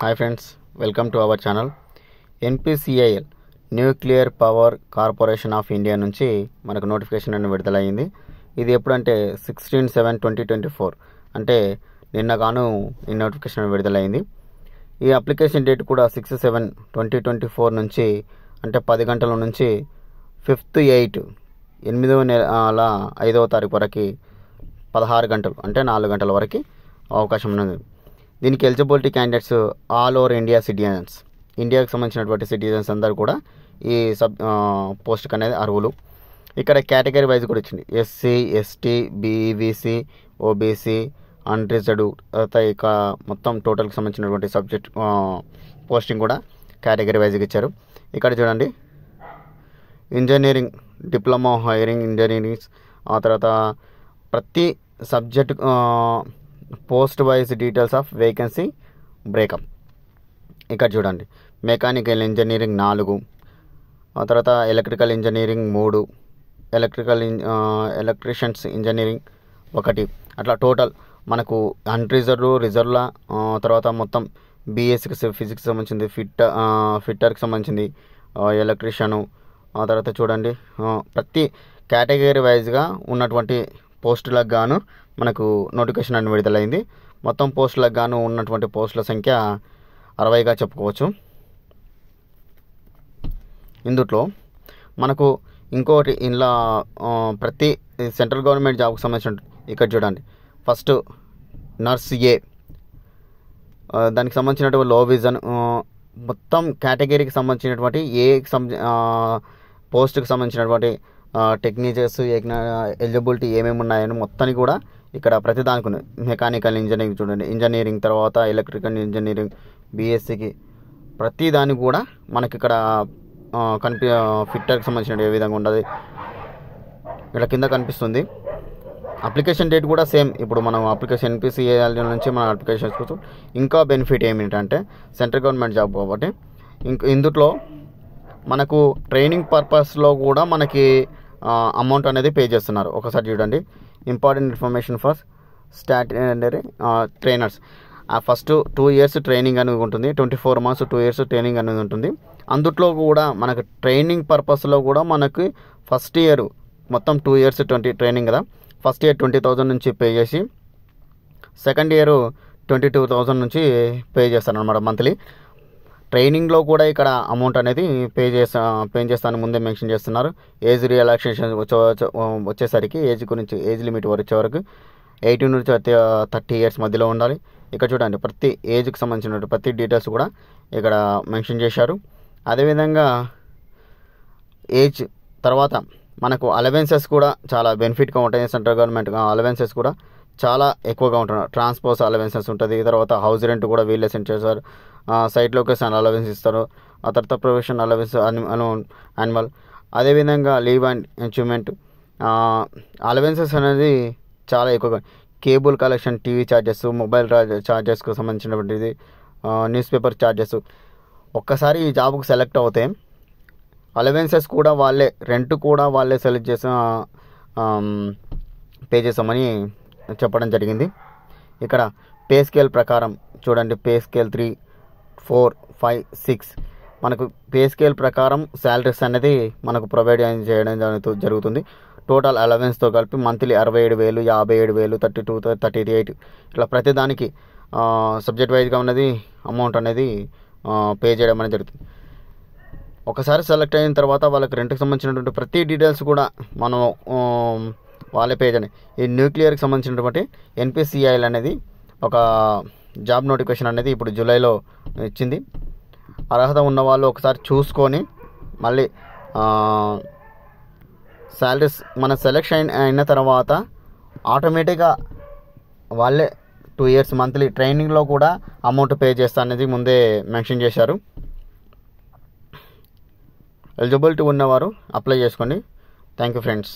Hi friends, welcome to our channel. NPCIL nuclear power corporation of India నుంచి మనకు notification అని విడుదలయ్యింది. ఇది ఎప్పుడంటే 16/7/2024 అంటే నిన్నగాను ఈ నోటిఫికేషన్ విడుదలైంది. ఈ అప్లికేషన్ డేట్ కూడా 6/7/2024 నుంచి అంటే 10 గంటల నుంచి 5/8 8వ నెల 5వ తారీఖు వరకు 16 గంటలు అంటే 4 గంటల వరకు అవకాశం ఉన్నది. దీనికి eligibility candidates all over India citizens, ఇండియాకి సంబంధించినటువంటి సిటిజన్స్ అందరూ కూడా ఈ పోస్ట్కి అనేది అర్హులు. ఇక్కడ కేటగిరీ వైజ్ కూడా ఇచ్చింది. SC, ST, BVC, OBC, unreserved, ఇక మొత్తం టోటల్కి సంబంధించినటువంటి సబ్జెక్ట్ పోస్టింగ్ కూడా కేటగిరీ వైజ్గా ఇచ్చారు. ఇక్కడ చూడండి, ఇంజనీరింగ్ డిప్లొమా హైరింగ్ ఇంజనీరింగ్, ఆ తర్వాత ప్రతి subject post wise details of vacancy breakup. ఇక్కడ చూడండి, మెకానికల్ ఇంజనీరింగ్ 4, ఆ తర్వాత ఎలక్ట్రికల్ ఇంజనీరింగ్ 3, ఎలక్ట్రీషియన్స్ ఇంజనీరింగ్ 1, అట్లా టోటల్ మనకు అన్రిజర్వ్, రిజర్వ్ల తర్వాత మొత్తం బీఎస్సీకి ఫిజిక్స్ సంబంధించింది, ఫిట్టర్కి సంబంధించింది, ఎలక్ట్రీషియను, ఆ తర్వాత చూడండి ప్రతి కేటగిరీ వైజ్గా ఉన్నటువంటి పోస్టులకు గాను మనకు నోటిఫికేషన్ అని విడుదలైంది. మొత్తం పోస్టులకు గాను ఉన్నటువంటి పోస్టుల సంఖ్య 60గా చెప్పుకోవచ్చు. ఇందులో మనకు ఇంకోటి ఇలా ప్రతి సెంట్రల్ గవర్నమెంట్ జాబ్కి సంబంధించిన ఇక్కడ చూడండి, ఫస్ట్ నర్స్ ఏ, దానికి సంబంధించినటువంటి లో విజన్, మొత్తం కేటగిరీకి సంబంధించినటువంటి ఏ పోస్ట్కి సంబంధించినటువంటి టెక్నీషియన్స్ ఎలిజిబిలిటీ ఏమేమి ఉన్నాయని మొత్తానికి కూడా ఇక్కడ ప్రతిదానికి ఉన్నాయి. మెకానికల్ ఇంజనీరింగ్ చూడండి, ఇంజనీరింగ్ తర్వాత ఎలక్ట్రికల్ ఇంజనీరింగ్, బీఎస్సీకి ప్రతి దానికి కూడా మనకి ఇక్కడ ఫిట్టర్కి సంబంధించిన ఏ విధంగా ఉండదు ఇక్కడ కింద కనిపిస్తుంది. అప్లికేషన్ డేట్ కూడా సేమ్. ఇప్పుడు మనం అప్లికేషన్ ఎన్పిసిఐఎల్ నుంచి మనం అప్లికేషన్ చేసుకోవచ్చు. ఇంకా బెనిఫిట్ ఏమిటంటే సెంట్రల్ గవర్నమెంట్ జాబ్ కాబట్టి ఇందులో మనకు ట్రైనింగ్ పర్పస్లో కూడా మనకి అమౌంట్ అనేది పే చేస్తున్నారు. ఒకసారి చూడండి, important information for statutory trainers. First 2 years training అనేది ఉంటుంది, 24 months 2 years ట్రైనింగ్ అనేది ఉంటుంది. అందుట్లో కూడా మనకు ట్రైనింగ్ పర్పస్లో కూడా మనకి ఫస్ట్ ఇయర్ మొత్తం 2 years ట్రైనింగ్ కదా, ఫస్ట్ ఇయర్ 20,000 నుంచి పే చేసి సెకండ్ ఇయర్ 22,000 నుంచి పే చేస్తారనమాట మంత్లీ. ట్రైనింగ్లో కూడా ఇక్కడ అమౌంట్ అనేది పే చేస్తాను ముందే మెన్షన్ చేస్తున్నారు. ఏజ్ రిలాక్సేషన్ వచ్చేసరికి ఏజ్ గురించి ఏజ్ లిమిట్ వచ్చే వరకు 18 నుంచి 30 years మధ్యలో ఉండాలి. ఇక్కడ చూడండి, ప్రతి ఏజ్కి సంబంధించిన ప్రతి డీటెయిల్స్ కూడా ఇక్కడ మెన్షన్ చేశారు. అదేవిధంగా ఏజ్ తర్వాత మనకు అలవెన్సెస్ కూడా చాలా బెనిఫిట్గా ఉంటాయి. సెంట్రల్ గవర్నమెంట్ అలవెన్సెస్ కూడా చాలా ఎక్కువగా ఉంటున్నారు. ట్రాన్స్పోర్ట్ అలవెన్సెస్ ఉంటుంది, తర్వాత హౌస్ రెంట్ కూడా వీళ్ళే సెండ్ చేస్తారు, సైట్ లొకేషన్ అలవెన్స్ ఇస్తారు, ఆ తర్వాత ప్రొవిషన్ అలవెన్స్ యాన్యువల్, అదేవిధంగా లీవ్ అండ్ అచీవ్మెంట్ అలవెన్సెస్ అనేది చాలా ఎక్కువగా. Cable collection, TV charges, mobile ఛార్జెస్కు సంబంధించినటువంటిది, న్యూస్ పేపర్ ఛార్జెస్. ఒక్కసారి ఈ జాబ్కు సెలెక్ట్ అవుతే అలవెన్సెస్ కూడా వాళ్ళే, రెంట్ కూడా వాళ్ళే సెలెక్ట్ చేసి పే చేసామని చెప్పడం జరిగింది. ఇక్కడ పే స్కేల్ ప్రకారం చూడండి, పే స్కేల్ 3, 4, 5, 6 మనకు పే స్కేల్ ప్రకారం శాలరీస్ అనేది మనకు ప్రొవైడ్ చేయడం జరుగుతుంది. టోటల్ అలవెన్స్తో కలిపి మంత్లీ 67,000, 57,000, 32, 38 ఇట్లా ప్రతిదానికి సబ్జెక్ట్ వైజ్గా ఉన్నది అమౌంట్ అనేది పే చేయడం అనేది జరుగుతుంది. ఒకసారి సెలెక్ట్ అయిన తర్వాత వాళ్ళకి రెంట్కి సంబంధించినటువంటి ప్రతి డీటెయిల్స్ కూడా మనం వాళ్ళే పే చేయాలి. ఈ న్యూక్లియర్కి సంబంధించినటువంటి ఎన్పిసిఐఎల్ అనేది ఒక జాబ్ నోటిఫికేషన్ అనేది ఇప్పుడు జూలైలో ఇచ్చింది. అర్హత ఉన్న వాళ్ళు ఒకసారి చూసుకొని మళ్ళీ శాలరీస్ మన సెలెక్షన్ అయిన తర్వాత ఆటోమేటిక్గా వాళ్ళే 2 years మంత్లీ ట్రైనింగ్లో కూడా అమౌంట్ పే చేస్తా అనేది ముందే మెన్షన్ చేశారు. ఎలిజిబిలిటీ ఉన్నవారు అప్లై చేసుకోండి. Thank you friends.